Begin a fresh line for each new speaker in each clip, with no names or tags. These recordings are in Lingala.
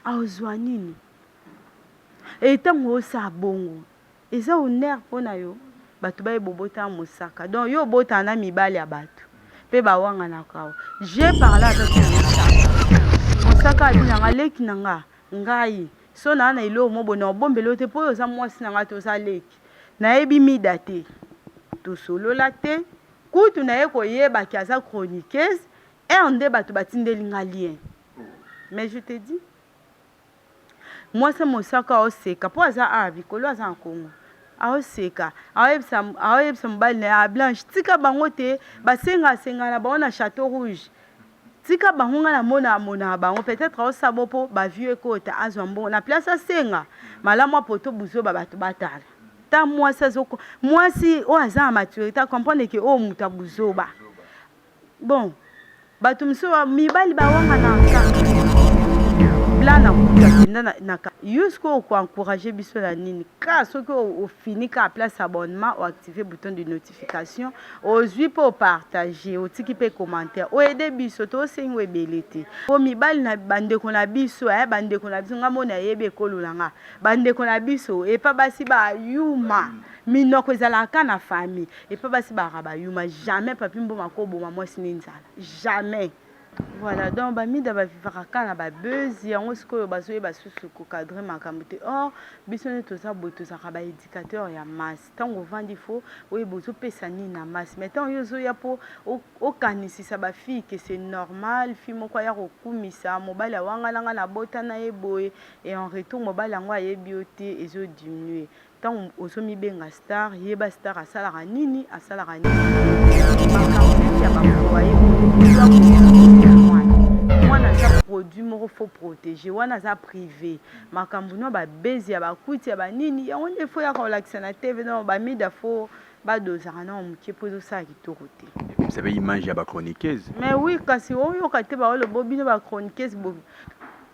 azwa nini et ntango osa bongo eza honneur mpona yo bato bayebobota mosaka donc yo obota na mibali ya bato mpe bawanganaka awa je parle avec mosaka abinanga leki na nga ngai so naa na eloko mobo na obombeli yo te mpo oyo oza mwasi na nga te oza leki nayebi mida te tosolola te kutu naye koyebaki aza chroniqueuse nde bato batindeli nga lien mais je te dis mwasi mosaka aoseka mpo aza awa bikolo aza na kongo aoseka aoyebisa mobali na ye a blanche tika bango te basengasenga na bango na chateau rouge tika bango nga namona bango peut-être aosabo mpo bavie ekota azwa mbongo na place asenga malamu apoto buzoba bato batala ta mwasi oyo aza na maturité acomprendre ke oyo moto abuzoba bon bato mosusu mibali bawanga na blana kenda na yusko koencourager biso na nini ka soki ofini ka place abonnement oactive bouton de notification ozwi mpe opartage otiki mpe commentaire oyede biso tosengi ebele te po mibali na bandeko na biso nga mona yebi ekolola nga bandeko na biso epa basi bayuma minoko ezalaka na famille epa basi baka bayuma jamais papi mboma koboma mwasi ni nzala jamais. Voilà, donc bamida bavivaka kaka na babeuzi yango sikoyo bazoyeba susu kokadre makambo te or biso nde toza boye tozalaka baéducateur ya masi ntango ovandi fo oyeba ozopesa nini na masi mais ntango yo ozoya mpo okanisisa bafille ke c'est normal fille moko aya kokumisa mobali awangananga na bota na ye boye et en retour mobali yango ayebi yo te ezodiminue ntango ozomibenga star yeba star asalaka nini makambo neti ya bafoye mwana aza produit moko faut protéger wana aza privé makambo no babezi ya bakuti ya banini yango nde fo yaka kolakisa na tv no bamida fo badozaka na mokie mpo ezosala kitoko te.
Vous avez image ya bachroniqueuse
mais oui kasi oyoka te baolobo bino bachroniqueuse bobi.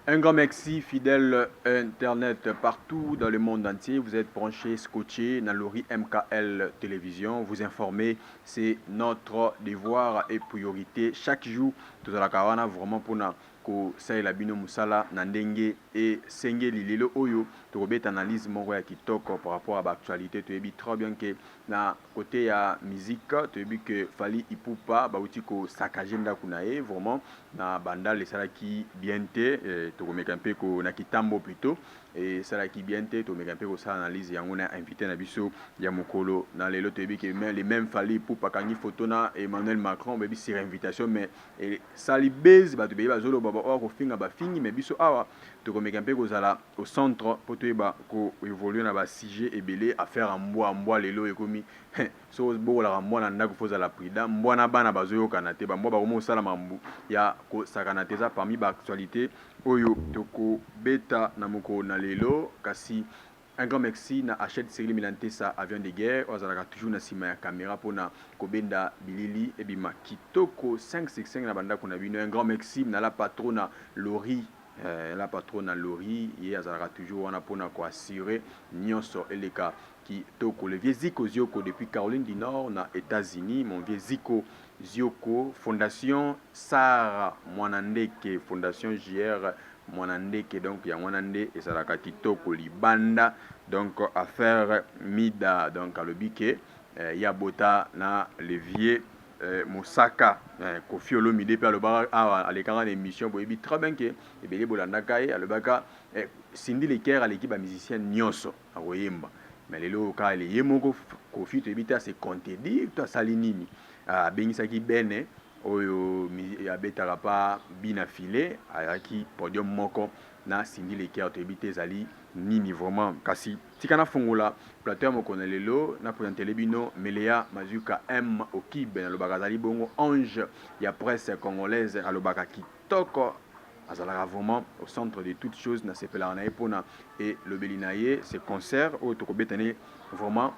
Un grand merci, fidèle Internet partout dans le monde entier. Vous êtes branchés, scotchés, dans l'ORI MKL Télévision. Vous informer, c'est notre devoir et priorité. Chaque jour, tout à la caravane, vraiment pour nous. Ko saila bino musala na ndenge et sengeli lelo oyo to robet analyse moko ya kitoko par rapport à l'actualité to ebi très bien que na côté ya musique to ebi que Fally Ipupa ba uti ko saccager ndako na ye vraiment na banda le sala ki bien te to komeka mpe ko na kitambo plutôt et sala ki bien te to meka mpe ko sala analyse yango na invité na biso ya mokolo na lelo to ebi que les mêmes Fally Ipupa kangi photo na Emmanuel Macron bebi sur invitation mais sali base ba to bebi bazolo or kofinga bafingi mais biso awa tokomeka mpe kozala au centre po toyeba ko évoluer na ba sujet ebele affaire mbwa lelo ekomi so bokolaka mbwa na ndako fozala prida mbwa na bana bazoyokana te bambwa bakoma kosala mambu ya kosakana te eza parmi baactualité oyo tokobeta na mokolo na lelo kasi. Un grand merci na Hachette Cyril Milantesa avion de guerre ozalaka toujours na sima ya caméra pona kobenda bilili ebima kitoko 565 na banda kuna bino. Un grand merci na la patrona Lori ye azalaka toujours wana pona ko assurer nyonso eleka kitoko le vieux Zico Zioko depuis Caroline du Nord na États-Unis. Mon vieux Zico Zioko fondation Sarah Mwanandeke fondation JR Mwanandeke donc ya Mwanande ezalaka kitoko libanda donc affaire mida donc alobike ya bota na levier Mosaka Kofi Olomide pe alobaka awa alekanga na émission boyebi très bien que ebele bolandaka ye alobaka Cindy Leker aleki ba musicien nyonso akoyemba mais lelo ka le yemoko Kofi to ebita se contredire to asali nini bengisaki bene oyo abetaka pa bina filé ayaki podium moko na Cindy Leker to ebite ezali nini vraiment kasi tikana fongola plateau moko na lelo na présenter bino Melea Mazuka M Okibe na lobaka zali bongo ange ya presse congolaise alobaka kitoko azalaka vraiment au centre de toutes choses na sepela na epona et le belinaye ce concert au tokobetane vraiment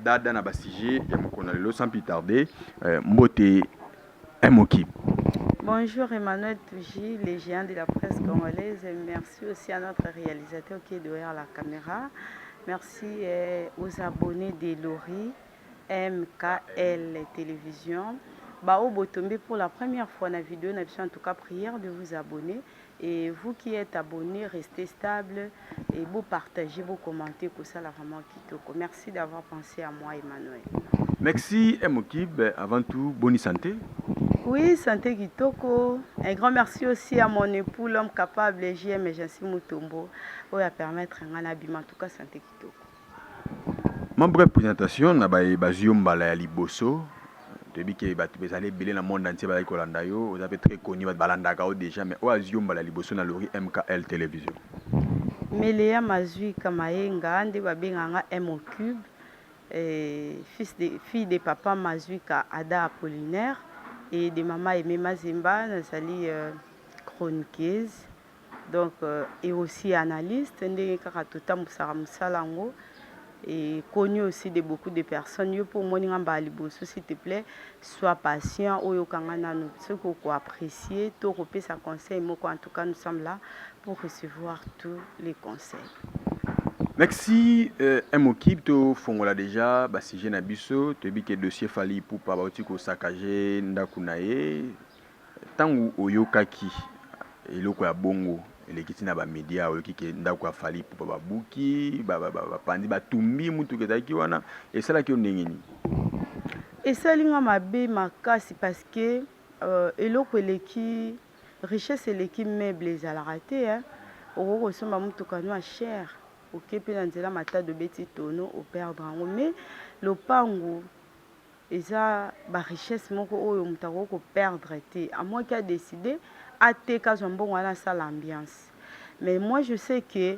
dada na basije ya moko na lelo sans plus tarder mbote Moki.
Bonjour Emmanuel Touji, les géants de la presse congolaise. Merci aussi à notre réalisateur qui est derrière la caméra. Merci aux abonnés de Lori MKL Télévision. Bao Botombe pour la première fois dans la vidéo, en tout cas prière de vous abonner. Et vous qui êtes abonnés, restez stable et vous partagez, vous commentez, que ça là vraiment kitoko. Merci d'avoir pensé à moi, Emmanuel.
Merci Mokib, avant tout, bonne santé.
Oui, santé kitoko. Un grand merci aussi à mon époux, l'homme capable, JM Jansi Mutombo, pour permettre un abîme, en tout cas santé kitoko.
Ma brève présentation, na Bazium Balaya Liboso. Depuis que vous allez belé dans le monde entier, vous avez très connu, vous avez déjà, mais où Azium Balaya Liboso na Lori MKL Télévision.
Melea Mazui Kamaenga, ande babenganga M Cube, fille de papa Mazuika Ada Apollinaire et de maman Aimé Mazimba, Nazali chroniqueuse, donc et aussi analyste, ndenge kaka tota musara musalango et connu aussi de beaucoup de personnes. Yo pour moi ngamba liboso, s'il te plaît, sois patient, oyo kangana nous ce qu'on apprécier, to repé sa conseil moko, en tout cas nous sommes là pour recevoir tous les conseils.
Merci Mokib to fongola déjà ba sujet na biso to bi ke dossier fali pour pa ba ko sakaje ndaku na ye tangu oyokaki eloko ya bongo elekiti na ba media oyoki ke ndaku afali pour ba buki ba pandi ba tumbi mutu ke taki wana et ça là ki ondengeni
et ça linga mabe makasi parce que eloko eleki richesse eleki meuble ezala raté hein oko somba mutu kanwa cher ok pe na nzela mata de beti tono au perdre en mais le pango eza ba richesse moko oyo mutako ko perdre te à moins qu'il a décidé à te kazo mbongo wana ça l'ambiance mais moi je sais que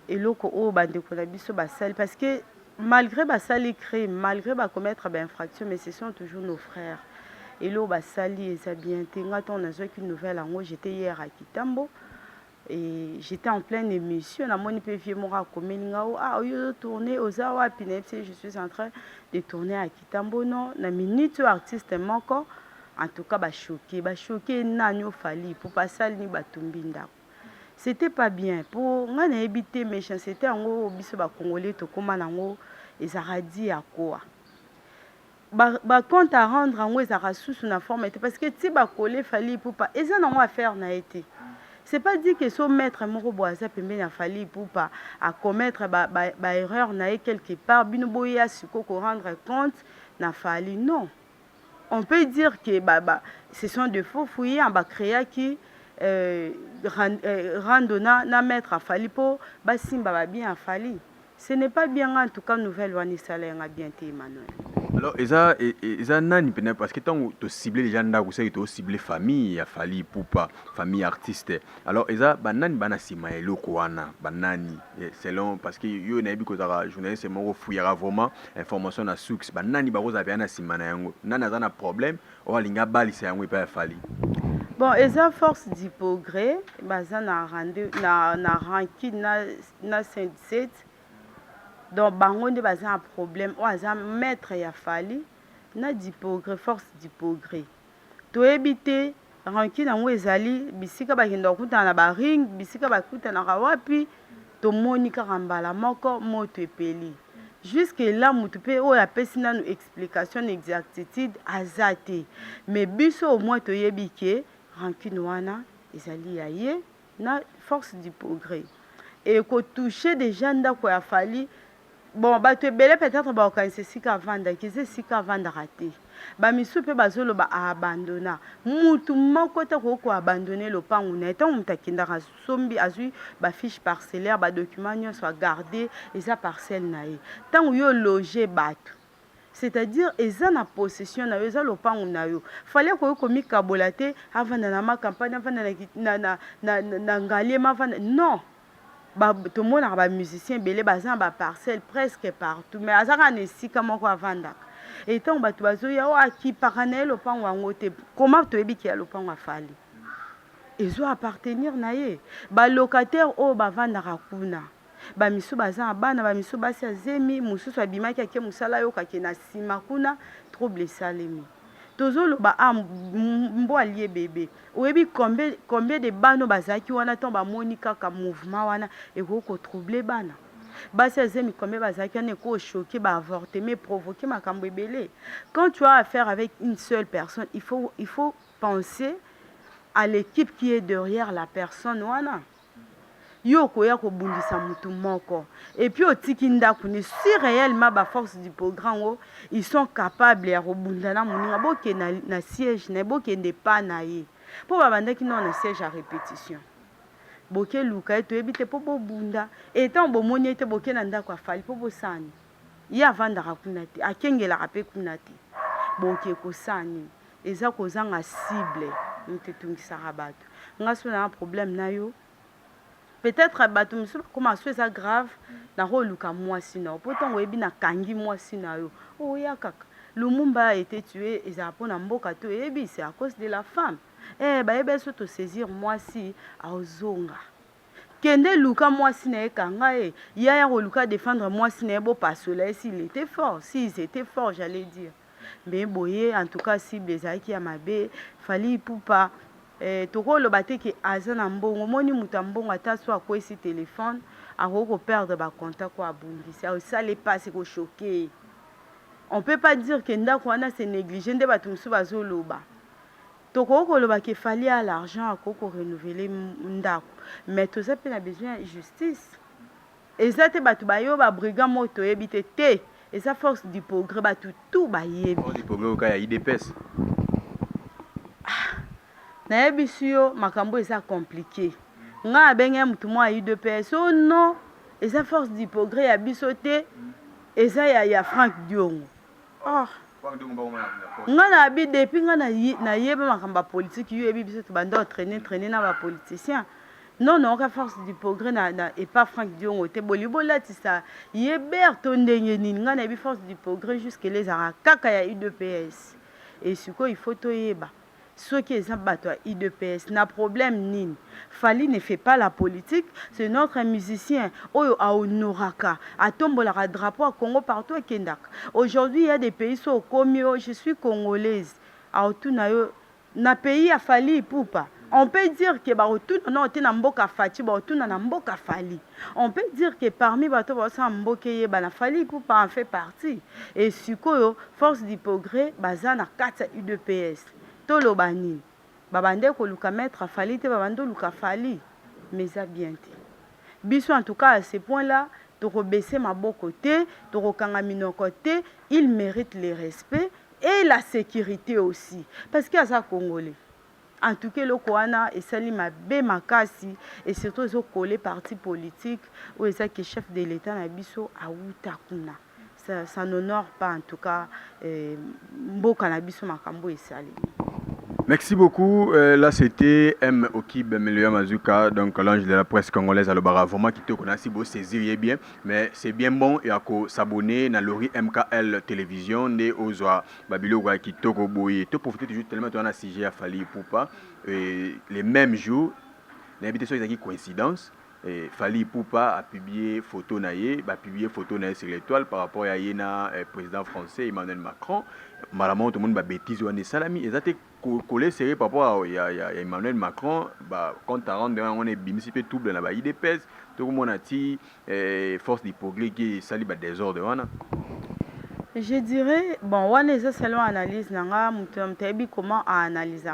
eloko o bande ko na biso basali parce que malgré basali crime malgré ba commettre ba infraction mais ce sont toujours nos frères et lo basali eza bien te ngato na zo une nouvelle en j'étais hier à Kitambo. Et j'étais en pleine émission, na moni pe vieux mora komelinga o ah yo tourner aux awa pinepsi je suis en train de tourner à Kitambo non na minute artiste moko en tout cas ba choqué nanyo fali pour passer ni batumbinda. C'était pas bien pour ngana ebité méchant c'était ngo biso ba congolais to koma nango ezaradi ya quoi. Ba compte à rendre ngo ezara sous na forme parce que ti ba collé fali pour pas eza nango affaire na été. C'est pas dit que son maître moko boisa pembe na fali pour pas à commettre ba erreur na quelque part bino boya suko ko rendre compte na fali non on peut dire que ce sont de faux fouillis en ba créa qui randonna na maître à fali pour ba simba ba bien fali ce n'est pas bien en tout cas nouvelle wani salenga bien té Emmanuel.
Alors, ils nani parce que tant que tu cibles les gens là, tu cibles famille, a fallu pour pas famille artiste. Alors, ils banani banasima eloko wana banani selon parce que yo na bi ko za journaliste mo fouillera vraiment information na source banani ba roza bien na sima na yango nana za na problème o linga balisa yango pa fali.
Bon, eza force d'hypogré baza na rende na ranki na 57. Donc bango nde baza un problème o aza maître ya fali na d'hypogré force d'hypogré to ebité ranki nango ezali bisika bakenda kokutana na baring bisika bakutana wapi to moni kaka mbala moko moto epeli jusque là mutu pe oyo apesi nanu explication exactitude aza te mais biso au moins toyebi ke rankine wana ezali ya ye na force d'hypogré et ko toucher déjà ndako ya fali. Bon, bato ebele peut-être ba okanise sika vanda kize sika vanda raté. Ba misu pe bazolo ba abandona. Mutu moko te ko abandonner le pangu na etant mutakinda sombi azui ba fiche parcellaire ba document nyonso garder eza parcelle na ye. Tant yo loger bato. C'est-à-dire eza na possession na yo eza le pangu na yo. Fallait ko komi kabolate avant na ma campagne avant na ngalie ma vanda non. Tout le monde a ba musicien belé bazan ba parcelle presque partout mais azaka ne sika moko avanda et tant ba bazo ya o aki paranel au pan wangote comment to ebi ki ya lopango afali ezo appartenir na ye ba locataire o ba vanda rakuna ba misu bazan bana ba misu basi azemi mususu abimaki ake musala yo kake na sima kuna trouble salemi tozolo ba mbo allié bébé oyebi combien de bano bazaki wana ton ba moni kaka mouvement wana et ko troubler bana basi azemi combien bazaki wana ko choquer ba avorter mais provoquer makambo ebele quand tu as affaire avec une seule personne il faut penser à l'équipe qui est derrière la personne wana. Yo koya ko bundisa mutu moko. Et puis otiki ndako ni si réellement ba force du programme ils sont capables ya robundana muninga boke na siège na boke ndepa na ye. Po ba bandaki non na siège à répétition. Boke luka to ebite po bunda et tant bomoni ete boke na ndako afali po bosani. Ya vandaka kunati akengela rape kunati. Boke ko sani eza kozanga cible ntetungisa rabato. Ngaso na problème na yo. Peut-être bato musu comment ça grave na roluka moi sinon pourtant webi na kangi moi sinon yo oh ya kaka Lumumba a été tué et ça pour na mboka to ebi c'est à cause de la femme ba ebe so to saisir moi si a ozonga kende luka moi si na ekanga ya roluka défendre moi si na bo pasola s'il était fort s'ils étaient forts j'allais dire mais boye en tout cas si bezaki ya mabe fali pupa tokolo bateke azana mbongo moni mutambongo ata so akwesi téléphone akoko perdre ba contact ko abundisi ça les passe ko choquer on peut pas dire que ndako wana c'est négligé nde batu musu bazoloba tokoko loba ke fali à l'argent akoko renouveler ndako mais tout ça pe na besoin de justice ezate batu bayo ba brigand moto ebite te et ça force du progrès batu tout ba yebi
du progrès ka ya IDPS.
Na yebisu yo makambo eza compliqué nga abenge mutu mwa IDPS oh non eza force du progrès ya biso te eza ya Frank Diongo nga na abi depuis nga na yeba makambo politique yo yebi biso to banda traîner na ba politicien non ka force du progrès na et pas Frank Diongo te bolibola tisa yeberto ndenge nini nga na bi force du progrès jusque les arakaka ya IDPS et siko il faut to yeba ceux qui sont battus à IDPS n'a problème nini. Fali ne fait pas la politique, c'est notre musicien. Oyo a honoraka, a tombola drapeau à Congo partout à Kendak. Aujourd'hui, il y a des pays sur Komio, je suis congolaise. A otunayo na pays a Fali poupa. On peut dire que ba otuna na otena mboka fati ba otuna na mboka Fali. On peut dire que parmi bato ba sa mboka ye ba na Fali poupa en fait partie. Et sikoyo force du progrès baza na 4 UDPS. Tolo bani babande ko luka mettre fali te babando luka fali mais ça bien te biso en tout cas à ce point là to baisser ma côté to kanga minoko te il mérite le respect et la sécurité aussi parce que ça congolais en tout cas le koana et sali mabe makasi et surtout zo collé parti politique ou ça que chef de l'état na biso a utakuna ça n'honore pas en tout cas mboka na biso makambo et sali.
Merci beaucoup. Là, c'était M. Okib Melia Mazuka, donc l'ange de la presse congolaise à l'Obara. Vraiment, qui te connaît si vous saisiriez bien. Mais c'est bien bon et à s'abonner à Lori MKL Télévision, né aux oies Babilo qui te boye. Tu profites toujours tellement de ton assisté à Fali Poupa. Les mêmes jours, l'invitation est une coïncidence. Fali Poupa a publié photo naïe, sur l'étoile par rapport à Yéna, président français Emmanuel Macron. Malheureusement, tout le monde a bêtise ou un salami. Et ça été collé serré par rapport à Emmanuel Macron. Quand on est bimsi tout dans la IDPS, tout le monde a dit force du progrès qui sali désordre.
Je dirais, bon, on est selon analyse, comment analyser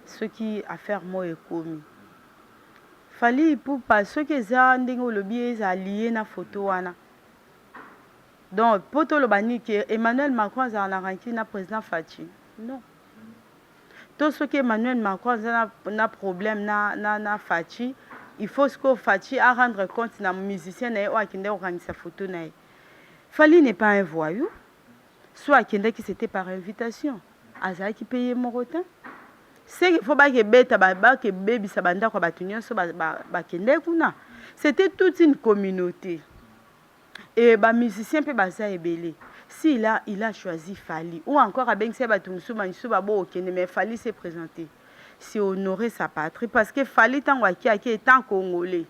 ce qui a fait moi et commis. Fali pour pas ceux qui ont le biais allié na photo wana. Donc poto le bani que Emmanuel Macron a ranki na président Fachi. Non. Tout ce que Emmanuel Macron a problème na Fachi, il faut que Fachi a rendre compte na musicien na ou akinde organiser sa photo na. Fali n'est pas un voyou. Soit akinde qui c'était par invitation. Aza qui paye Morotin. C'est qu'il faut pas que bêta que baby sabanda kwa batunyo so ba kende kuna. C'était toute une communauté. Et ba musicien pe baza ebele. Si il a choisi Fali ou encore avec ces batunso manso babo okende mais Fali s'est présenté. C'est honorer sa patrie parce que Fali tangwa ki étant congolais.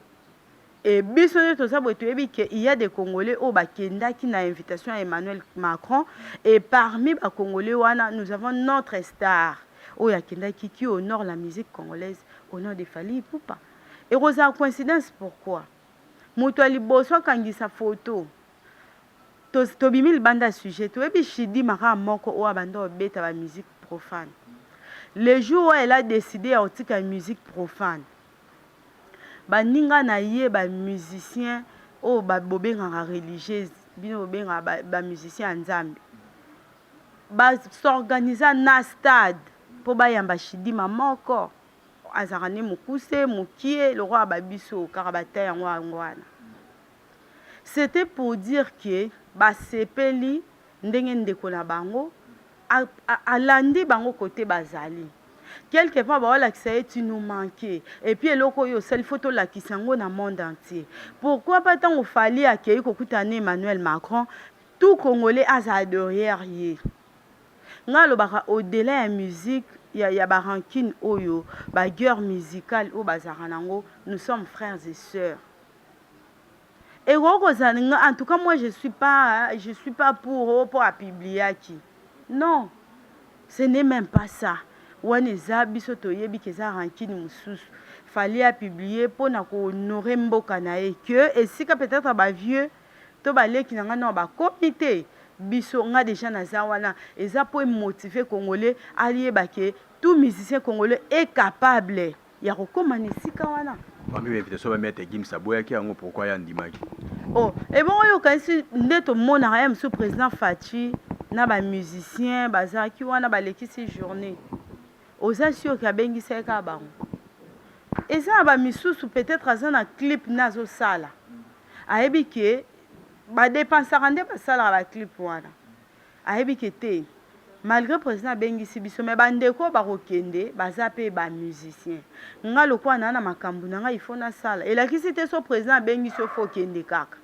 Et bisonné tout ça il y a des Congolais au bakenda qui n'a invitation à Emmanuel Macron et parmi les Congolais wana nous avons notre star. Oh, qui honore la musique congolaise au nom de Fali Poupa. Et Rosa, coïncidence, pourquoi? Moutouali Bosso, quand il sa photo, Tobimil banda sujet, tu es bichidi mara moko ou abando beta la musique profane. le jour où elle a décidé à otika musique profane baninga na ye ba musicien o ba bobengaka religieuse bino bobengaka ba musicien ya nzambe basorganiza na stade mpo bayamba shidima moko azalaka ne mokuse mokie lokwa babiso kaka bata yango yango wana. C'était pour dire que basepeli ndenge ndeko na bango alandi bango côté bazali quelque part baolakisa ye tu nous manquais et puis eloko oyo osali fo tolakisa yango na monde entier. Pourquoi pas ntango fali akei kokutana Emmanuel Macron tout congolais aza derrière ye nga alobaka au-delà ya musique ya barankine oyo baguerre musicale oyo bazalaka nango nous sommes frères et sœurs. Et en tout cas moi je suis pas pour publier qui. Non, ce n'est même pas ça. Wana eza biso toyebi keza rankine mususu fallait à publier pour na ko honorer mboka na ye que et si peut-être ba vieux to baleki na ngana ba comité biso nga déjà naza wana eza pour motiver congolais allié ke tout musicien congolais est capable ya kokoma nesika wana.
Parmi les invitations, mettre Gims Aboya qui a pourquoi il y a un dimanche.
Oh, et bon, yo kasi ndeto mona ya monsieur président Fachi na ba musicien bazaki wana balekisi journée. Oza sûr ka bengi seka bango. Et ça ba misusu peut-être aza na clip nazo sala. Ayebi ke ba dépensera nde ba sala ba clip wana. Ayebi ke te malgré président bengi sibiso me bandeko bakokende baza pe ba musicien. Nga lokwa na makambu na nga ifo na sala. Et la kisite so président bengi so fo kende kaka.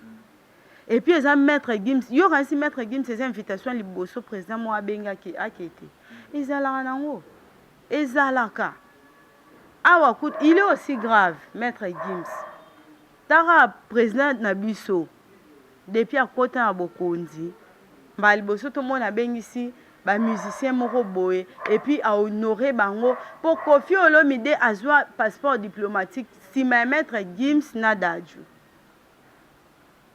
Et puis les maître Gims, yo kansi maître Gims ces invitations liboso président mo abenga ki akete. Ezala nango. Ezalaka. Awa kout, il est aussi grave maître Gims. Tara président Nabiso depuis à côté na bokonzi. Ba liboso to mo na bengisi ba musicien moko boye et puis à honorer bango pour Koffi Olomide azwa passeport diplomatique si ma maître Gims Nadaju.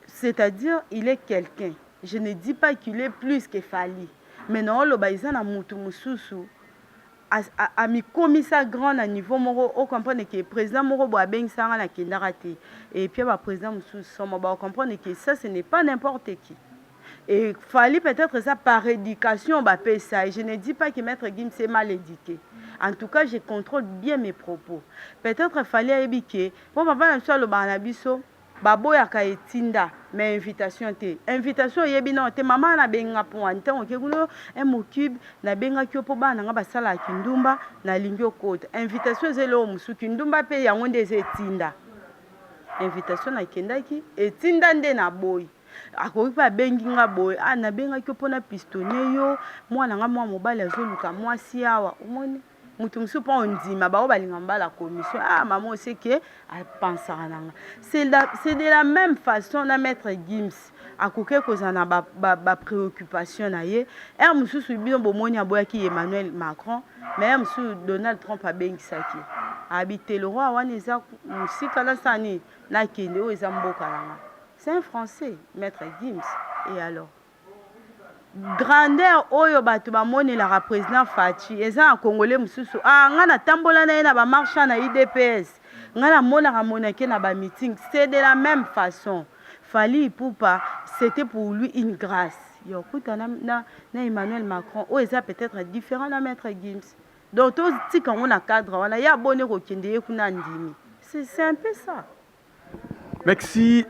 C'est-à-dire, il est quelqu'un. Je ne dis pas qu'il est plus que Fali. Mais non, le baïsan a moutou moussousou. A mis commissaire grand à niveau moro. On comprend que le président moro boa beng sanga na kindarate. Et puis le président moussous on comprend que ça ce n'est pas n'importe qui. Et Fali peut-être ça par éducation bah paye ça. Et je ne dis pas que maître Gims est mal éduqué. En tout cas, je contrôle bien mes propos. Peut-être Fali a ébiqué. Bon papa na le banabiso. Baboya ka etinda mais invitation te invitation yebi non te mama na benga po antango ke kuno emokib na benga kyo po bana nga basala kindumba na lingyo kota invitation zelo musu kindumba pe yango ndeze etinda invitation na kendaki etinda nde na boy akoki pa bengi nga boy na benga kyo po na pistonné yo mwana nga mwa mobali azoluka mwasi awa omoni mutu musu pa ondima bao balinga mbala commission maman sait que elle pense nanga c'est de la même façon na maître Gims akoke kozana ba préoccupation na ye musu bino bomoni aboyaki Emmanuel Macron mais musu Donald Trump a bengisaki habité le roi wana eza musika na sani na kende o eza mboka nanga c'est un français maître Gims et alors grandeur oyo bato bamoni la président Fachi eza un congolais mususu nga na tambola na ye na ba marcha na IDPS nga na mona ramonake na ba meeting c'est de la même façon Fali Ipupa c'était pour lui une grâce yo kuta na Emmanuel Macron o eza peut-être différent na maître Gims donc to tika on a cadre wana ya bonne ko kende ye kuna ndimi c'est un peu ça.
Merci,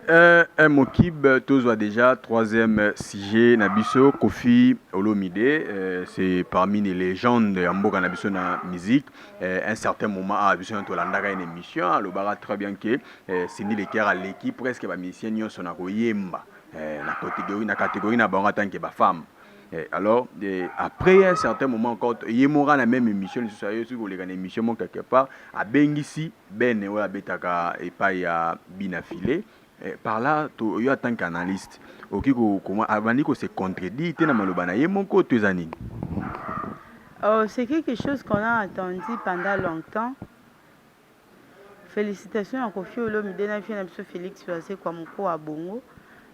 Mokib, tous déjà, troisième sujet, Nabiso, Koffi Olomide, c'est parmi les légendes de Mboka Nabiso na musique. Un certain moment, Nabiso Ntolandaka une émission, le bara très bien que c'est ni les cœurs à l'équipe, presque ba musicien nyo sona ko yemba, na catégorie na banga tant que ba femme. Alors, après un certain moment, quand Yemora la même émission, sur les émissions quelque part, à Bengisi, Ben ou à Betaka et pas à Binafilé, par là, tu es en tant qu'analyste. Ok, comment avant que c'est contredit, tu n'as malobana Yemon côté Zanine.
C'est quelque chose qu'on a entendu pendant longtemps. Félicitations à Koffi Olomide, Félix Soazé, comme quoi à Bongo.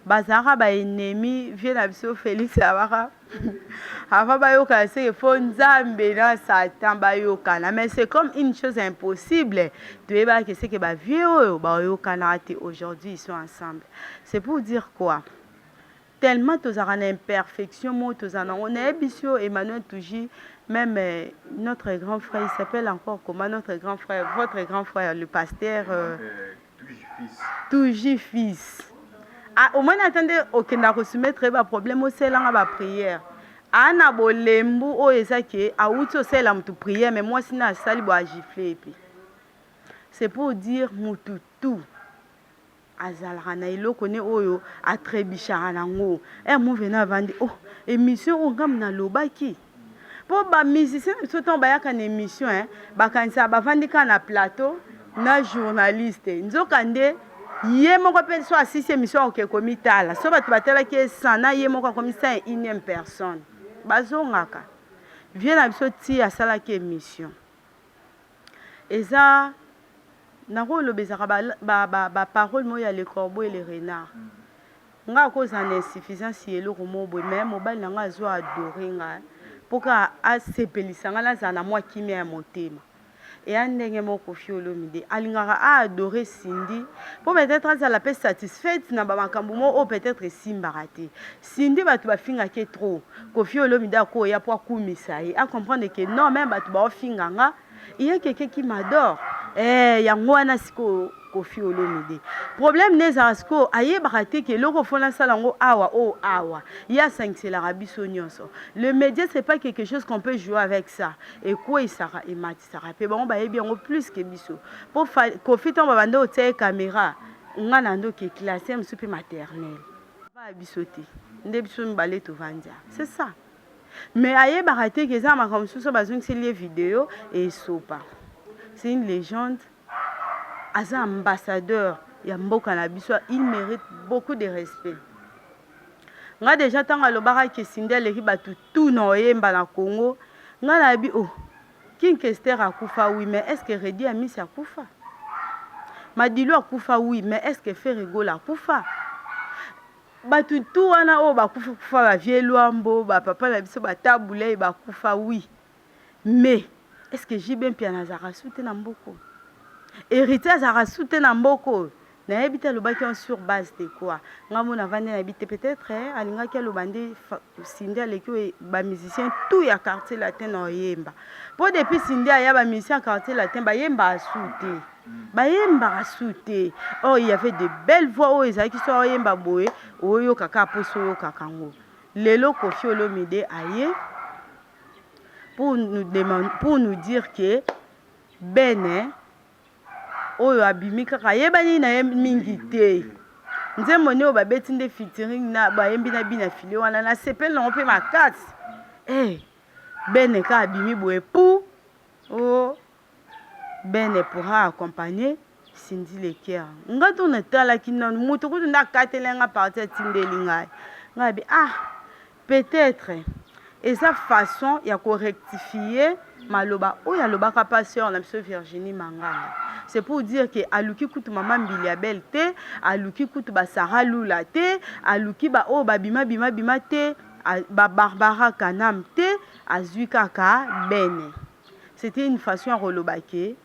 bazalaka baennemi vie na biso Félix abaka avant bayokana seke fo nzambe na satan bayokana, mais c'est comme une chose impossible toyebaka seke bavie oyo bayokanaka te aujourd'hui ils sont ensemble. C'est pour dire quoi? Tellement tozalaka na imperfection mo tozala nango nayebi biso Emmanuel Touji, même notre grand frère, il s'appelle encore comment notre grand frère, votre grand frère, le pasteur Touji fils. Ah, au moins attendez okenda ko soumettre ba problème au selanga ba prière. Ana bolembu o ezaki a outi osela mutu prière, mais moi sina sali bo agifler puis. C'est pour dire mutu tout. Azalaka na eloko ne oyo atrebishaka nango. Mo vena vandi oh émission o ngam na lobaki. Po ba musicien tout temps bayaka na émission bakanisa bavandika na plateau na journaliste. Nzokande ye moko pe so assiste émission ke komitala. So batu batelaki sana ye moko komi 101e personne. Bazongaka. Vient na biso ti asala ki émission. Eza nako lobezaka ba parole mo ya le corbeau et le renard. Nga cause en insuffisance yelo komobo mais mobile nga zo adorer nga poka asepelisa nga za na mwa kimia ya motema. Et andenge mo Koffi Olomide alingaka a adorer Cindy pour peut-être azala pe satisfaite na ba makambo mo o peut-être simba raté. Cindy batu bafinga ke trop. Koffi Olomide ko ya po akumisa ye a comprendre que non même batu ba finga nga il y a quelqu'un qui m'adore. Yango wana siko Koffi Olomide. Problème neza asko aye barate ke loko fona salango awa o awa. Il y a 5 c'est l'Arabie saoudite. Le média c'est pas quelque chose qu'on peut jouer avec ça. Et quoi il sera et mati sera pe bon ba bien plus que biso. Pour Koffi tomba bando te caméra. Nga nando ke classé msupe maternelle. Ba bisoté. Nde biso mbale to vandia. C'est ça. Mais aye barate ke za makambo so bazong c'est les vidéos et sopa. C'est une légende. Asa ambassadeur ya mboka na biso, il mérite beaucoup de respect. Nga déjà tanga lobaka ke Sindel eki batu tout na oyemba na Congo. Nga na bi oh. King Kester akufa oui, mais est-ce que Redi Amis akufa? Madilu akufa oui, mais est-ce que Ferregola akufa? Batu tout wana o bakufa kufa ba vie Luambo, ba papa na biso ba tabulei bakufa oui. Mais est-ce que Jibem Piana Zara soute na mboko? Héritier Zara soute na mboko. Na habité le baki sur base de quoi? Ngamo na vande na habité peut-être alinga ke lo bande Cindy aleki ba musicien tout ya quartier latin na yemba. Po depuis Cindy ya ba musicien quartier latin ba yemba asute. Ba yemba asute. Oh il y avait de belles voix o ezaki so yemba boye oyo kaka poso yo kakango. Lelo Koffi Olomide aye pour nous dire que Bene oyo abimi kaka yebani na mingi te. Nzembo ne obabeti nde featuring na bayembi na bina file wana na sepel na mpe makasi. Bene ka abimi boye pou Bene pourra accompagner Cindy Leker. Nga to na tala kina mutu kutu na katelenga partir tindeli ngai. Ngabi peut-être et sa façon ya ko rectifier maloba o ya loba kapaseur na biso Virginie Manganga. C'est pour dire que aluki kutu maman Biliabel te, aluki kutu ba Sarah Lula te, aluki ba o ba bima te, ba Barbara Kanam te, azui kaka Bene. C'était une façon à relobake.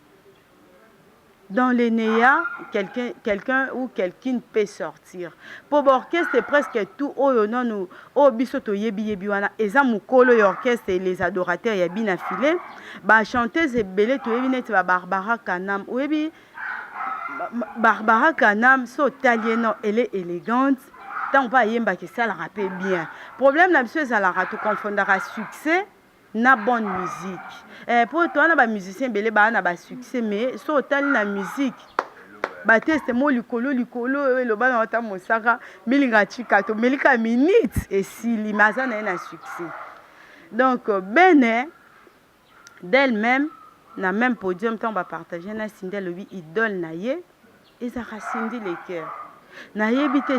Dans les néas, quelqu'un ou quelqu'un peut sortir. Pour l'orchestre, c'est presque tout. Oh non, nous, oh bisoto yebi wana. Eza mukolo l'orchestre et les adorateurs yabi na filé. Ba chanteuse et belé to yebi net ba Barbara Kanam. Yebi Barbara Kanam so italienne, elle est élégante. Tant pas yemba que ça la rappelle bien. Problème là, monsieur, ça la rate confondra succès na bonne musique. Pour toi, on a des musiciens belé ba na ba succès, mais so tali na musique. Ba teste mo likolo le ba na ta mosaka milinga chikato melika minute et si limaza na succès. Donc Bene d'elle-même na même podium tant ba partager na Sindel lui idole na ye et ça Cindy Leker. Na yebite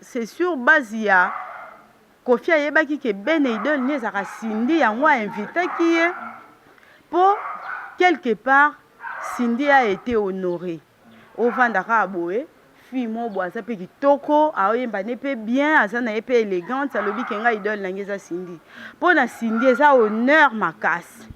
c'est sûr Bazia Koffi ayebaki ke Bene idole ne za Cindy yango invité qui est pour quelque part Cindy a été honorée. Au Vandara Aboé, fille mo bo aza pe kitoko aoyemba ne pe bien aza na ye pe élégante alobi ke nga idole nange eza Cindy mpo na Cindy eza honneur makasi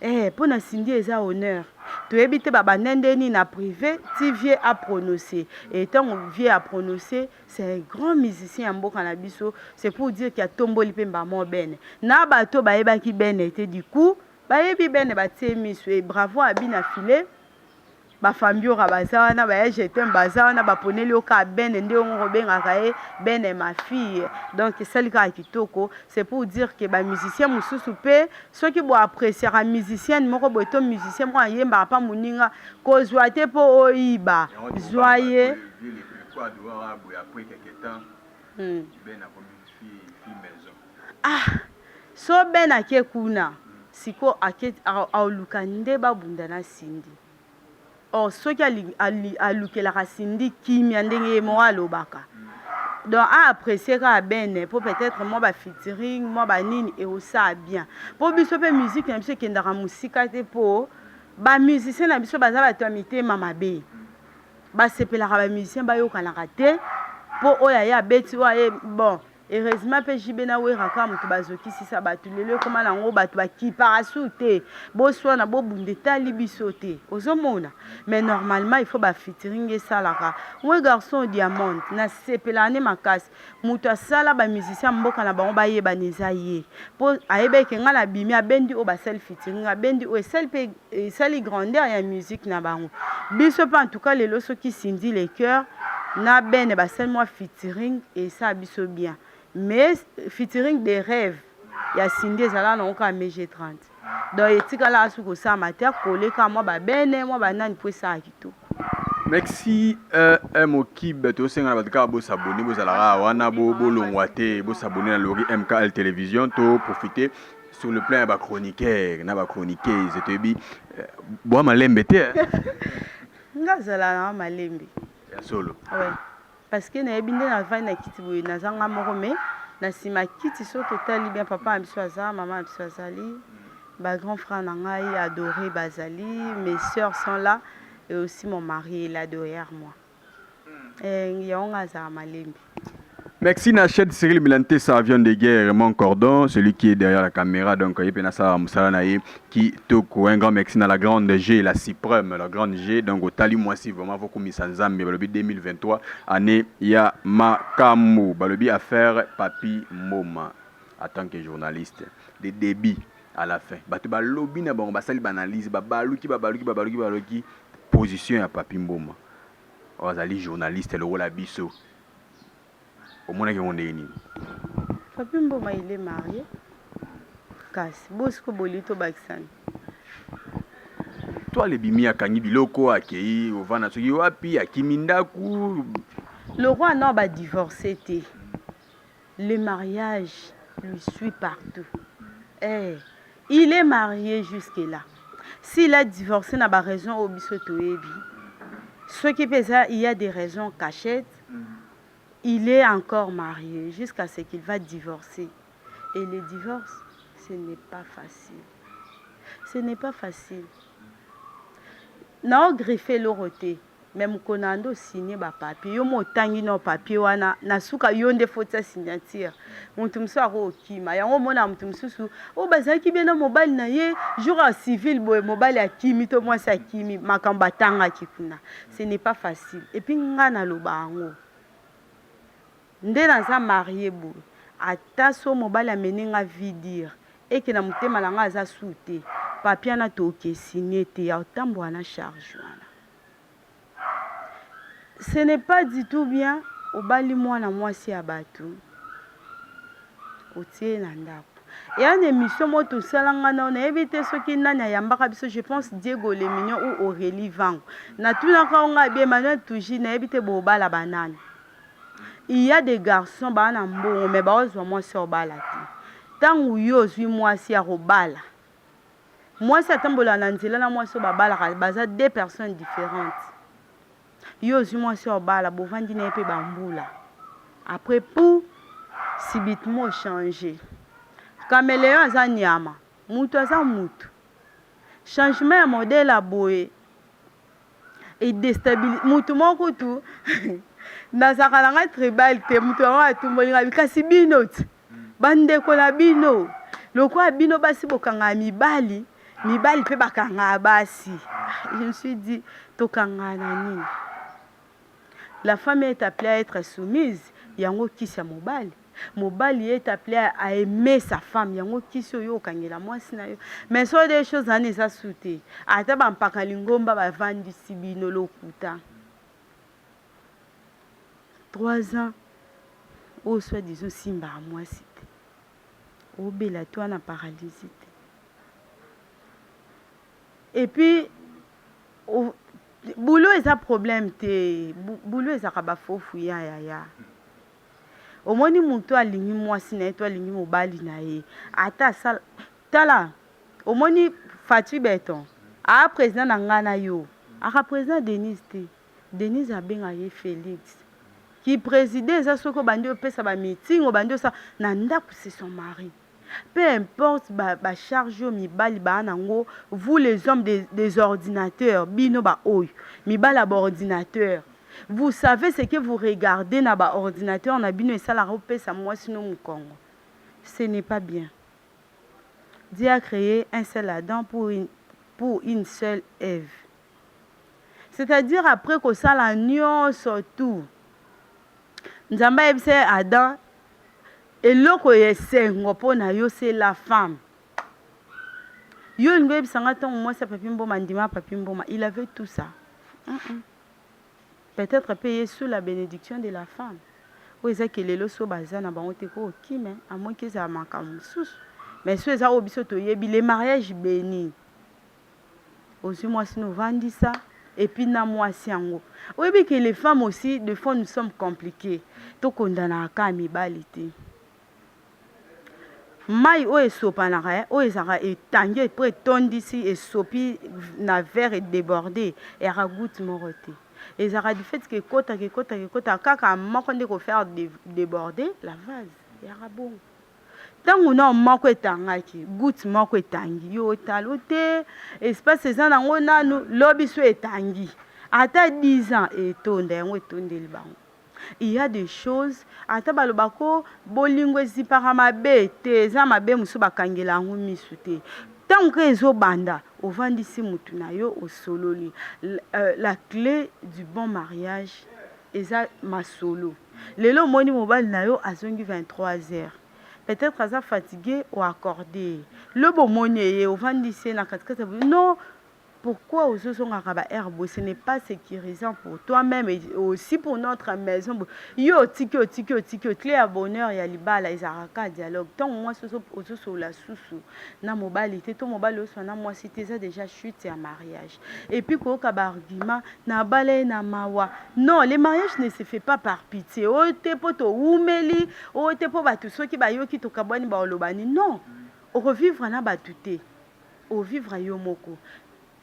mpo na Cindy eza honneur toyebi te babanda ndeni na privé ti vie a prononcé et ntango vie a prononcé c'est un grand musicien ya mboka na biso c'est pour dire ki atomboli mpe mbamo bene na bato bayebaki bene te du coup bayebi bene batie miso e bravo abi na file bafambi oyo baza wana bayejetem baza wana baponeli oka bene nde ongo kobengaka ye bene ma fille donc esali kaka kitoko c'est pour dire que bamusicien mosusu mpe soki boapreciaka musicienne moko boye to musicien moko ayembaka mpa moninga kozwa te mpo oyiba zwa ye so bene ake kuna siko aoluka nde babunda na Cindy or soki alukelaka Cindy kimia ndenge ye moko alobaka donc apprécier kaka bene po peut-être moi ba featuring moi ba nini et osala bien po biso pe musique na biso ekendaka mosika te po ba musicien na biso baza bato ya mitema mabe basepelaka ba musicien bayokanaka te po oyo aye abeti oyo aye bon heureusement mpe jibe na weraka moto bazokisisa bato lelo ekoma nango bato bakipaka su te boswana bobunda etali biso te ozomona mais normalement il faut bafeaturing esalaka we garçon diamond nasepelaka ne makasi moto asala bamusicien mboka na bango bayebana eza ye mpo ayebeke nga na bimi abendi oyo basali featuring abendi oyo esali grandeur ya musique na bango biso mpe en tout cas lelo soki Cindy le cœur na bene basali mwa featuring esala biso bien mais featuring des rêves ya Cindy ezala na oka MG30 donc etikala asu kosama te koleka mwa babene mwa banani po esala kitoko.
Merci Mokib tosenga na bato kaka bosabone bozalaka wana bolongwa te bosabone na Lori MKL Télévision to profiter sur le plan ya bachroniqueur na bachroniqueuse toyebi boa malembe te
nga zala na malembe
ya solo
ouais. Parce que nayebi nde navandi na kiti boye nazanga moko me na nsima kiti so totali bien papa na biso aza mama na biso azali bagrand frère na ngai adoré bazali mes sœurs sont là et aussi mon mari est là derrière moi yango nga azala malembe.
Merci Nached Cyril Milante, ça avion de guerre, mon cordon, celui qui est derrière la caméra, donc il y a qui toko un grand merci dans la grande G, la suprême, la grande G, donc au tali moi si vraiment vous comme Sanzambe, balobi 2023 année ya Makamu, balobi affaire Papi Moma en tant que journaliste, des débits à la fin. Batu balobi na bon basali banalise, babaluki position à Papi Moma. Ozali journaliste le rôle abisso.
Papi Mboma il est marié. Kasi bosko bolito bakisani.
Toi le bimi akangi biloko akei ovana soki wapi akimindaku.
Le roi n'a pas divorcé té. Le mariage lui suit partout. Il est marié jusque là. S'il a divorcé n'a pas raison au biso toyebi. Ce qui fait ça, il y a des raisons cachettes. Il est encore marié jusqu'à ce qu'il va divorcer. Et le divorce, ce n'est pas facile. Ce n'est pas facile. Na greffé l'oroté, même qu'on a signé ba papier, yo mo tangi no papier wana na suka yonde faute signature. Mutumso aro kima, yango mona mutumsusu, o bazaki bena mobile na ye, jour civil boy mobile ya kimi to moi sa kimi makamba tanga kifuna. Ce n'est pas facile. Et puis ngana lobango. Nde naza marié boy ata so mobali ameni nga vidir eke na motema na nga aza sute papier na toke signé te ya otambola na charge wana. Ce n'est pas du tout bien obali mwana mwasi ya bato otie na ndako ya une émission mo tosalanga na nayebi te soki nani ayambaka biso je pense Diego le Mignon ou Aurélie Vango na tunaka nga bien Emmanuel Touji nayebi te bobala banani. Il y a des garçons bana mbongo mais bazwa mwasi obala te. Tangu yo zwi mwasi ya robala. Mwasi atambola na nzela na mwasi obala baza deux personnes différentes. Yo zwi mwasi obala bovandi na pe bambula. Après pour subitement changer. Caméléon aza nyama, mutu aza mutu. Changement ya modèle a boye et déstabiliser mutu moko tu nazaka na ngai tribal te moto yango atumbolinga kasi bino ti bandeko na bino lokola bino basi bokanga mibali mpe bakanga basi. Je me suis dit tokanga na nini? La femme est appelée à être soumise, yango kisi ya mobali. Mobali est appelé à aimer sa femme, yango kisi oyo okangela mwasi na yo. Mais so des choses en eza soute. Ata bampaka lingomba bavandisi bino lokuta. 3 ans au soit disons simba mwasi te. Obela toi na paralysie te. Et puis boulot eza problème te. Boulot eza ka ba fofu ya. Omoni mutu alingi mwasi na ye to alingi mobali na ye ata sala tala omoni Fati Beton a président na ngana yo aka président Denise te. Denise abenga ye Félix qui présidait eza soko bandi opesa ba meeting obandi osa na ndako c'est son mari. Peu importe ba charge mibali ba nango vous les hommes des ordinateurs bino ba oyo mibala ba ordinateur. Vous savez ce que vous regardez dans l'ordinateur, on a bien ça la repère moi sinon mon Congo. Ce n'est pas bien. Dieu a créé un seul Adam pour une seule Ève. C'est-à-dire après que ça l'agneau surtout. Nous avons dit Adam et l'autre c'est la femme. Yo ngwe bisanga moi ça papimbo mandima papimbo il avait tout ça. Peut-être payer sous la bénédiction de la femme. Oui, c'est que les loso bazana ba on te ko mais à moins que ça manque sous. Mais ceux ça obiso to yebi les mariages bénis. Aussi moi si nous vendons ça et puis na moi si ango. Oui, mais que les femmes aussi des fois nous sommes compliqués. To kondana ka mibalité. Mai o esopa na ra o ezara etangi pour tondisi et sopi na verre et débordé et ra goutte moroté. Et ça a du fait que kota kaka moko ndeko faire déborder la vase ya bon. Tango na moko etangaki goutte moko etangi yo talote espace eza nango nanu lobi so etangi ata 10 ans etonda yango etondeli bango. Il y a des choses ata balobako bolingo ezipaka mabe te eza mabe musu bakangela yango misu te. Tant que ezo banda ovandisi mutu na yo osololi la clé du bon mariage eza masolo. Lelo moni mobali na yo azongi 23h. Peut-être aza fatigué ou accordé. Le bon moni ye ovandisi na katikata non. Pourquoi aux autres on ce n'est pas sécurisant pour toi-même et aussi pour notre maison. Yo tiki clé à bonheur ya libala izaraka dialogue. Tant moi sur la sous na mobilité to mobile so na moi cité ça déjà chute à mariage. Et puis ko ka argument na balé na mawa. Non, le mariage ne se fait pas par pitié. O te poto umeli, o te po batu so ki ba yo ki to kabani ba olobani. Non. Au revivre na batuté. Au vivre yo moko.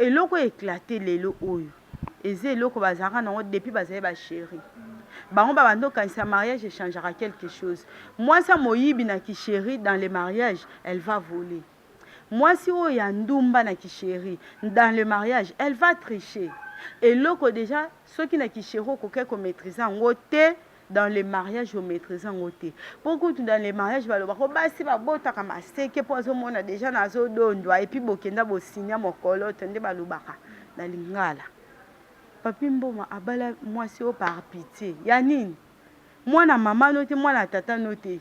Et l'eau éclaté les lots oyo. Et c'est l'eau que bazara non depuis bazaye ba chéri. Ba on ba bando quand ça mariage échangera quelque chose. Moi ça moyibi na ki chéri dans les mariages, elle va voler. Moi si o ya ndumba na ki chéri dans le mariage, elle va tricher. Et l'eau déjà ceux qui na ki chéri ko quelque maîtriser en côté dans les mariages au maîtrisant côté. Beaucoup dans les mariages ba basi ba bota kama seke pozo mona déjà nazo dondwa et puis bokenda bo signer mokolo tende ba lubaka na lingala. Papi mboma abala moi si au par pitié. Ya nini? Moi na maman noté moi na tata noté.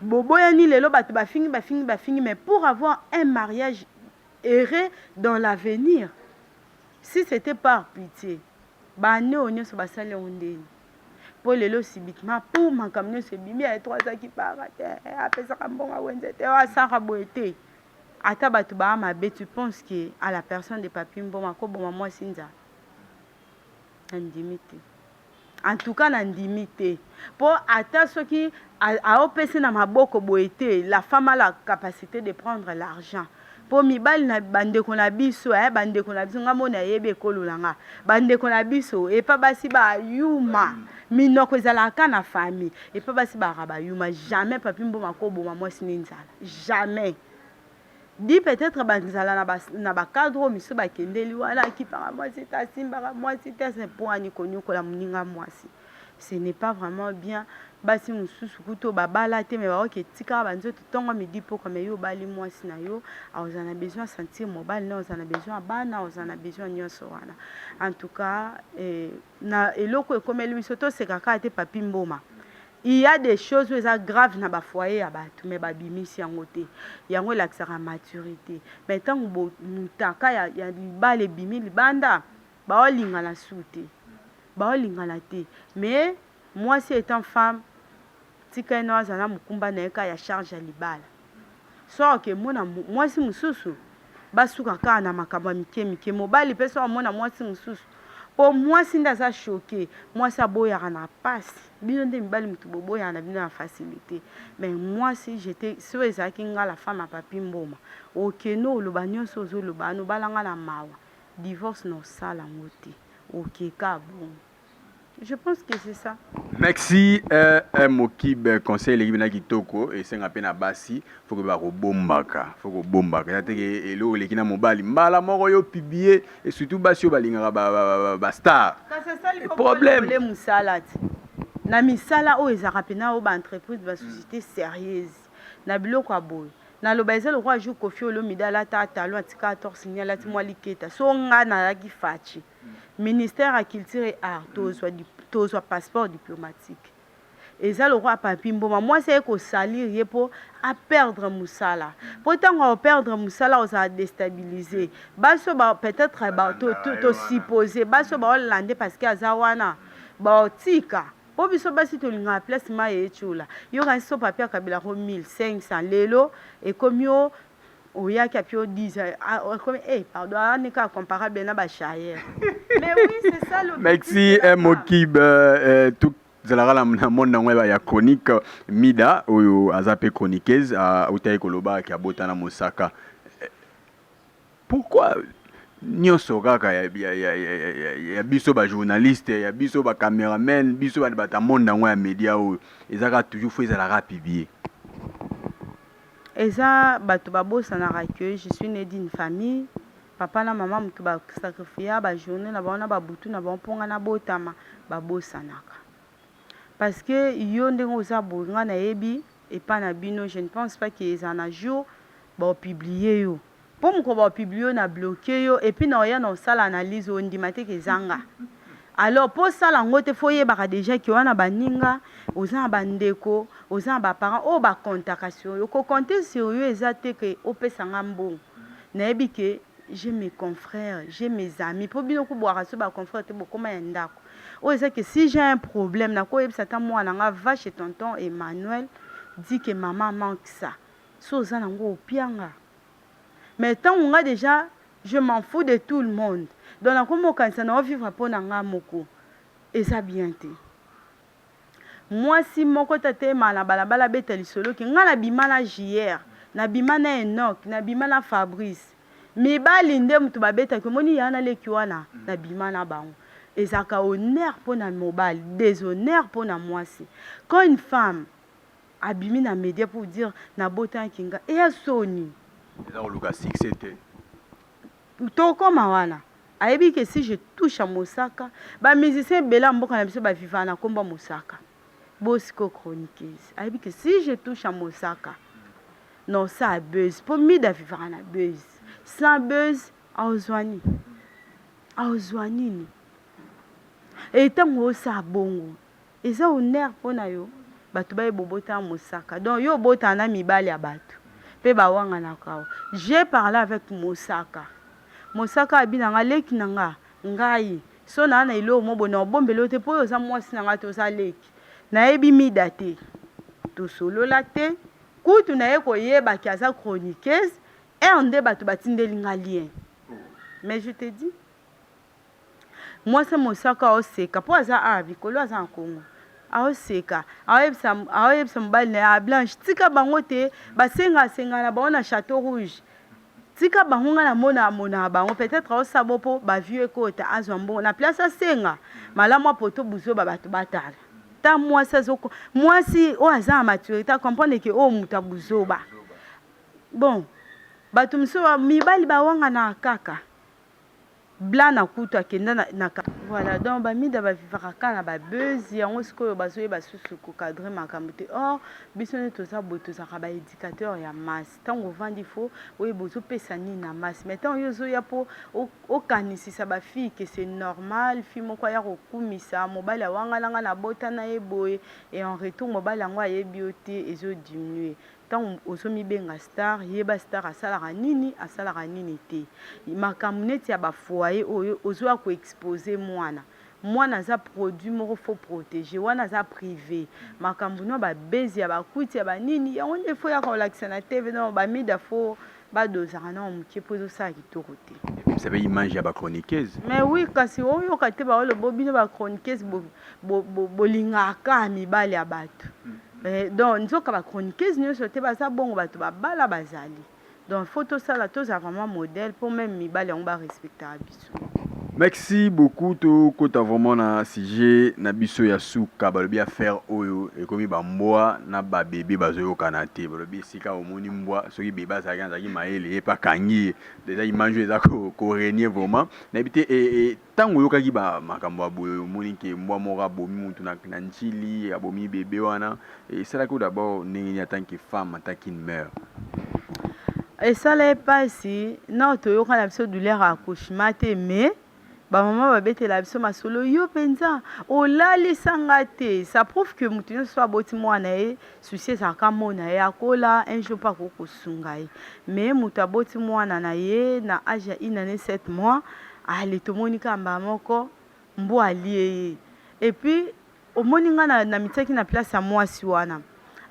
Bobo ya ni lelo batu ba fingi mais pour avoir un mariage heureux dans l'avenir. Si c'était par pitié, ba ne onyo so ba sale ondeni. Pour les lots subitement pour ma camion se bimi à 3 ans qui part après ça bon à wenzete à ça raboité ata batu ba ma be tu penses que à la personne de papi mboma ko bon moi sinza ndimité en tout cas ndimité pour ata ceux qui a opérer na maboko boité la femme a la capacité de prendre l'argent. Po mibali na bandeko na biso bandeko na biso ngamona yebe kololanga bandeko na biso et pas basi ba yuma minoko ezalaka na famille et pas basi ba raba yuma jamais papi mboma ko boma moi sininzala jamais dit peut-être banzala na ba cadre miso ba kendeli wala ki para moi c'est simba moi c'est point ni konyo ko la muninga moi si ce n'est pas vraiment bien. Basi mususu kuto babala te mais baoke tika banzoto tongo midi poko me yo bali mwasi na yo a besoin sentir mobile na a besoin bana a besoin nyonso wana. En tout cas na eloko ekomeli biso to sekaka te papi mboma. Il y a des choses où ça grave na ba foyer ya batu mais babimisi yango te. Yango laksaka maturité. Mais tant que mutaka ya libale bimi libanda ba olingana soute. Ba olingana te. Mais moi si étant femme tika eno azana mukumba na eka ya charge ya libala. So que moi si mususu basuka ka na makambo mike mobali peso amona moi si mususu. Pour moi si ndaza choqué, moi ça boya na passe. Bino nde mibali mutu boya na bino na facilité. Mais moi si j'étais sur ezaki nga la femme à papi mboma. OK no lo banyoso zo lo bano balanga na mawa. Divorce no sala ngote. OK ka bon. Je pense que c'est ça.
Merci Mokib conseil l'équipe na kitoko et c'est ngapena basi faut que ba bombaka faut que bombaka ya teke elo lekina mobali mbala moko yo publier et surtout basi yo balinga ba star.
C'est ça le problème les musalati. Na misala o ezaka pena o ba entreprise ba société sérieuse. Na biloko aboy. Na lobaiza le roi jour Kofi Olomide la tata lo atika 14 signal ati moi liketa. So nga na la ki fachi. Ministère à culture et art tozwa passeport diplomatique. Et ça le roi papi mboma moi c'est ko salir pour à perdre musala. Pourtant on perdre musala on va déstabiliser. Baso ba peut-être ba to supposer baso ba hollandais parce que azawana ba tika. Po biso basi to linga place ma etchula. Yo kan so papier kabila ko 1500 lelo et comme yo oya kapio 10 comme pardon on est comparable na ba chayer. Mais oui c'est ça le
merci Mokib tout zalara la monde ngwa ya chronique mida oyo azape chroniqueuse a utaye koloba ki abota na Mosaka. Pourquoi nyonso kaka ya biso ba journaliste ya biso ba cameraman biso ba ta monde ngwa ya media oyo ezaka toujours faut ezala publier.
Et ça, je suis née d'une famille. Papa et maman ont sacrifié la journée, la butu, la ponga na botama, babosanaka. Parce que yo ndenge oza bonga na yebi et pas na bino, je ne pense pas qu'ils en a jour ba publier yo. Pour me ko publier na bloquer yo et puis na ya na sala analyse on dit maté ke zanga. Alors pour ça la ngote foye baka déjà ki wana baninga oza bandeko oza ba parents o ba contaction yo ko compter sur yo ezate ke opesanga mbongo na yebi ke j'ai mes confrères j'ai mes amis pour bino ko boira so ba confrère te bokoma ya ndako o eza que si j'ai un problème na ko yebisa ta mwana nga va chez tonton Emmanuel dit que maman manque ça so oza nango opianga mais tant on a déjà je m'en fous de tout le monde. Donc, quand on vivre pour nga moko, et ça bien te. Moi, si mon côté te na balabala beteli solo, ki nga na bimana JR, na bimana Enoch, na bimana Fabrice. Mi balinde mutu babeta ke moni yana leki wana na bimana bango. Et ça ka honneur pour na mobile, déshonneur pour na moi si. Quand une femme abimi na média pour dire na botan kinga, et a soni.
Là on luka succès.
Toko mawana. Ayebi que si je touche à Mosaka, ba musicien bela mboka na biso ba vivant na komba Mosaka. Bosco chroniqueuse. Ayebi que si je touche à Mosaka, non ça buzz. Pour mi da vivant na buzz. Sans buzz, aozwani. Aozwani ni. Et tango sa bongo. Eza honneur pona yo. Batu ba bobota Mosaka. Donc yo bota na mibali ya batu. Pe ba wanga na kawo. J'ai parlé avec Mosaka. Mosaka abinanga leki nanga ngai so na ilo mo bona bombelo te po oza mwasi nanga to za leki na yebi mida te to solo la te kutu na ye ko yeba ki aza chroniqueuse et on débat batindeli ngalien. Mais je te dis moi c'est Mosaka oseka po aza abikolo aza en Congo aoseka aoyebisa mobali na Blanche tika bango te basenga na bango na Château Rouge. Tika bangonga na mona bango peut-être au sabopo ba vieux kota azwambo na place asenga malamu poto buzo ba batu batala ta moi ça zoko moi si o aza maturité comprendre que o muta buzo ba bon batu mso mibali ba wanga na kaka blanc na kutu akenda na voilà donc bamida bavivaka kaka na babeuzi yango sikoyo bazoyeba susu kokadre makambo te. Or biso nde toza boye tozalaka baéducateur ya masi ntango ovandi fo oyeba ozopesa nini na masi mais ntango yo ozoya mpo okanisisa bafille ke c'est normal fille moko aya kokumisa mobali awangalanga na bota na ye boye et en retour mobali yango ayebi yo te ezodiminue. Tant ozomibenga star yeba star asalaka nini te makambo neti ya bafoye oyo ozoya koexpose mwana aza produit moko faut protéger wana aza privé makambo no babezi ya bakuti ya banini yango nde fo ya kolakisa na tv no bamida fo badozaka na mokie mpo ezosala kitoko te.
Vous savez image ya bachroniqueuse
mais oui kasi oyoka te baolobo bino bachroniqueuse bolingaka mibali ya bato. Donc nzoka bachroniqueuse nyonso te baza bongo bato babala bazali donc faut tosala toza vraiment modèle pour même mibali yango barespectaka biso.
Merci beaucoup to kota vraiment na sujet na biso ya suka balobi affaire oyo ekomi bambwa na babebe bazoyokana te balobi esika omoni mbwa soki bebe azalaki mayele ye pa kangi déjà image eza korenie vraiment nayebi te ntango oyokaki bamakambo ya boye omoni ke mbwa moko abomi mutu na njili abomi bebe wana esalaki o d'abord ndenge nini en tant que femme en tant qu'une mère?
esala epasi na toyokana biso douleur ya accouchement te mais bamama babetela biso masolo yo mpenza olalisanga te ça prouve que moto nyonso aboti mwana ye susi ezalaka mona ye akola un jour mpo akoki kosunga ye mais moto aboti mwana na ye na age ya 1 année 7 mois ale tomoni kamba moko mbo alie ye et puis omoni nga na mitiaki na place ya mwasi wana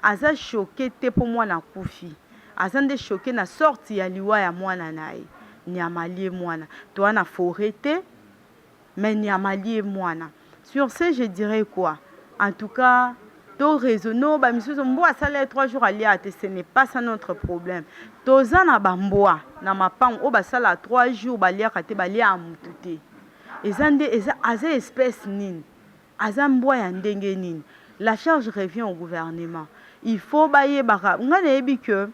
aza choqué te mpo mwana akufi aza nde choqué na sorti ya liwa ya mwana na ye nyama alie mwana to wana forêt te mais nyamalie mwana. Sur ce, je dirais quoi? En tout cas, to raisonno ba misusu mbo asala 3 jours alia te ce n'est pas ça notre problème. Toza na bamboa na mapang o basala 3 jours balia kate balia amutu te. Ezande aza espèce nini? Aza mboa ya ndenge nini? La charge revient au gouvernement. Il faut baye baka ngana yebi que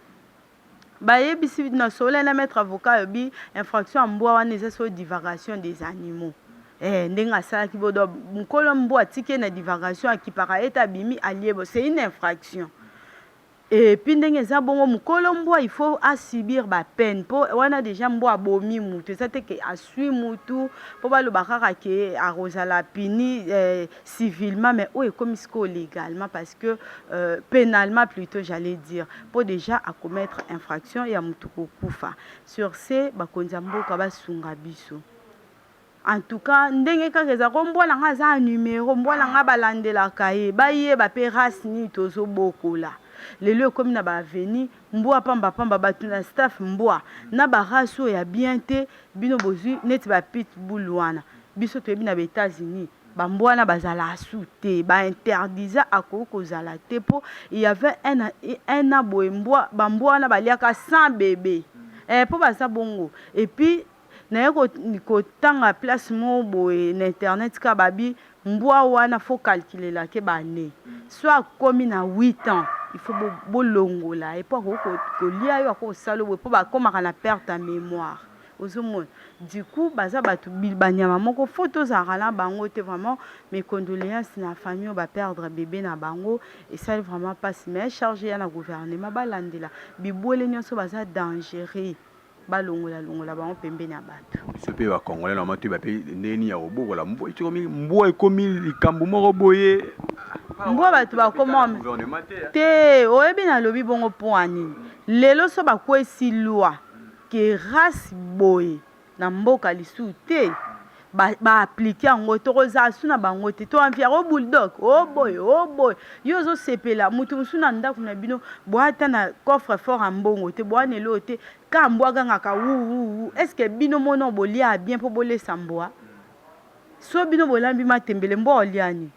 baye bisi na soleil na maître avocat yobi infraction mboa wana eza so divagation des animaux. Ndenge asalaki bodo mukolo mbo atike na divagation akipaka eta bimi aliebo c'est une infraction et puis ndenge eza bongo mukolo mbo il faut asubir ba peine po wana déjà mbo abomi mutu ça te ke asui mutu po baloba kaka ke arozala pini civilement mais o ekomi siko légalement parce que pénalement plutôt j'allais dire pour déjà à commettre infraction ya mutu kokufa. Sur ce bakonzi mboka basunga biso. En tout cas, ndenge kaka ezako mbwana nga za numéro mbwana nga balandelaka ye bayeba pe race ni tozo bokola lelo ekomi na baveni mbwa pamba batu na staff mbwa na barace oyo ya bien te bino bozwi neti bapitbull wana biso toyebi na baétats-unis bambwana bazala asu te bainterdiza akoki kozala te mpo il y avait un an boye bambwa wana baliaka 100 bébé mpo baza bongo et puis naye kotanga place mo boye na internet ka babi mbwa wana faut calculer la ke bane soit komi na 8 ans il faut bolongola et pour kolia yo akosala bo po bakomaka na perte à mémoire ozomona du coup baza batu banyama moko photo zara bango te vraiment mes condoléances na famille ba perdre bébé na bango et ça vraiment pas si mais chargé ya na gouvernement balandela bibole nyonso baza dangereux balongola bango pembeni ya bato
biso mpe bakongolais na matu bape ndeni ya kobokola mbwa ekomi likambo moko boye
mbwa bato bakoma te oyebi nalobi bongo mpo anini lelo so bakwesi lwa ke race boye na mboka lisu te baaplike yango tokoza asu na bango te to enviaro bulldog boy yo ozosepela mutu mosu na ndako na bino boata na coffre fort ya mbongo te boanelo te ka mbwa agangaka wu est ce que bino mona bolia bien mpo bolesa mbwa so bino bolambi matembele mbwa oliani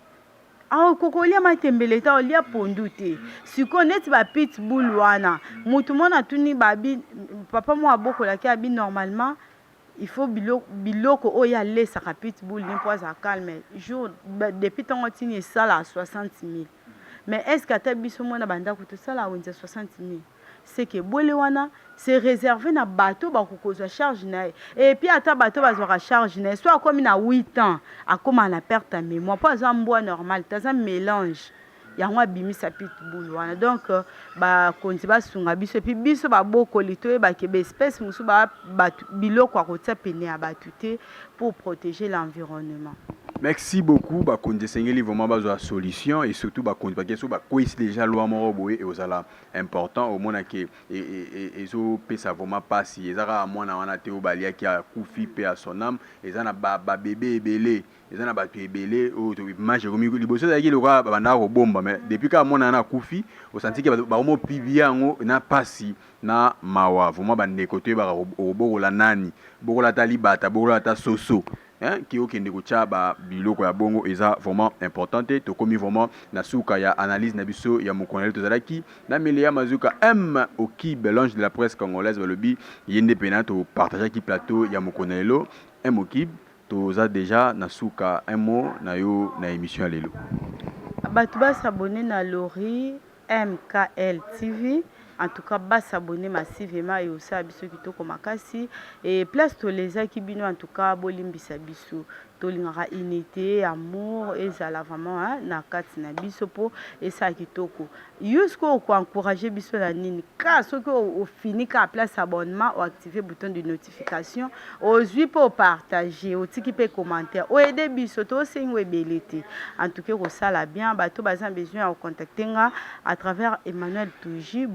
kokolia matembele ta olia pondu te siko neti bapitbull wana mutu mona tuni babi papa mo abokolaki abi normalement il faut biloko oyo alesaka pitbull ni mpo aza calme jour depuis ntango tini esala 60 000 mais est ce que ata biso mona bandako tosala wenza 60 000 c'est que bole wana c'est réservé na bateau bakokozwa charge na ye et puis ata bateau bazwaka charge na ye so akomi na 8 ans akoma na perte ya mémoire mpo aza mbwa normal taza mélange yango abimisa pitbull wana donc bakonzi basunga biso epuis biso babokoli toyebaki baespèce mosusu biloko akotia pene ya bato te pour protéger l'environnement.
Merci beaucoup. Bakonzi sengeli vraiment besoin de solution et surtout bakonzi parce que bakoisi déjà loi moro boye et osala important au moins que ezo pesa vraiment pas si ezara mwana wana te obalia ki a kufi pe à son âme ezana ba bébé ebele ezana ba ebele o to image komi liboso za ki lokwa banda ko bomba mais depuis ka mwana na kufi au senti que ba mo pibia ngo na pasi na mawa vraiment bande côté ba obokola nani bokola tali bata bokola ta soso qui okende kocha ba biloko ya bongo eza vraiment importante to komi vraiment na suka ya analyse na biso ya mokonele tozalaki na Melia Mazuka M Okib l'ange de la presse congolaise balobi yende pena to partager ki plateau ya mokonelo M Okib toza déjà na suka un mot na yo na émission lelo
bato ba s'abonner na Lori MKL TV. En tout cas, bas s'abonner massivement et aussi à biso kitoko makasi et place to les akibino en tout cas bolimbisa biso tolingara unité amour et ça vraiment na kati na biso po et ça kitoko jusqu'au ko encourager biso la nini ka ce que au fini ka place abonnement ou activer bouton de notification ozui pour partager au tiki pe commentaire o aider biso to sengwe belete en tout cas ko sala bien bato bazan besoin à contacter nga à travers Emmanuel Touji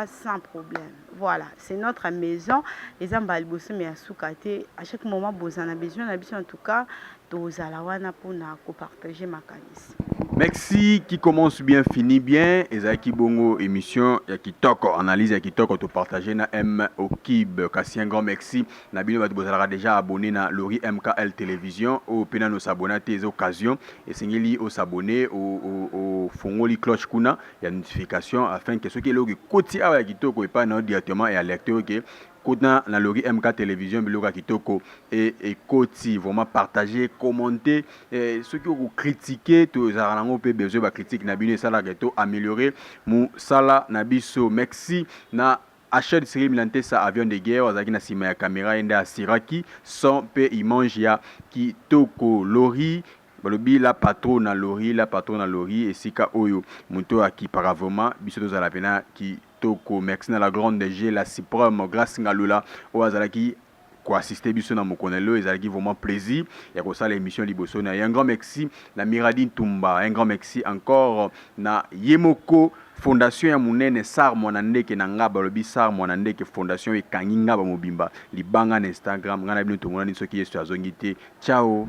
sans problème. Voilà, c'est notre maison. Les ambalibosso mais à soukate. À chaque moment, vous en avez besoin. En tout cas, tous à la wana pour partager ma canisse.
Merci qui commence bien finit bien ezaki bongo émission ya kitoko analyse ya kitoko to partager na M Okib kasi un grand merci na bino bato bozalaka déjà abonné na Lori MKL télévision au pena no s'abonner tes occasions et singeli au s'abonner au fongoli cloche kuna ya notification afin que ce qui est logi koti awa ya kitoko et pas directement et alerter que Kona na Lori MK télévision biloka kitoko et koti vraiment partager commenter ceux qui ont critiqué to zarango pe besoin ba critique na bino sala geto améliorer mu sala na biso merci na Achel Cyril Milante sa avion de guerre wazaki na sima ya caméra enda asiraki son pe image ya kitoko Lori balobi la patronne Lori et sika oyo muto aki paravement biso to zala pena ki toko merci na la grande DG la suprême grâce ngalula o azalaki ko assister biso na mokonelo ezalaki vraiment plaisir ya ko sala émission liboso na un grand merci na Miradine Tumba un grand merci encore na Yemoko fondation ya munene sar mwanandeke na ngaba lobi sar mwanandeke fondation ekangi ngaba mobimba libanga na Instagram ngana bino tumona ni soki yesu azongite ciao.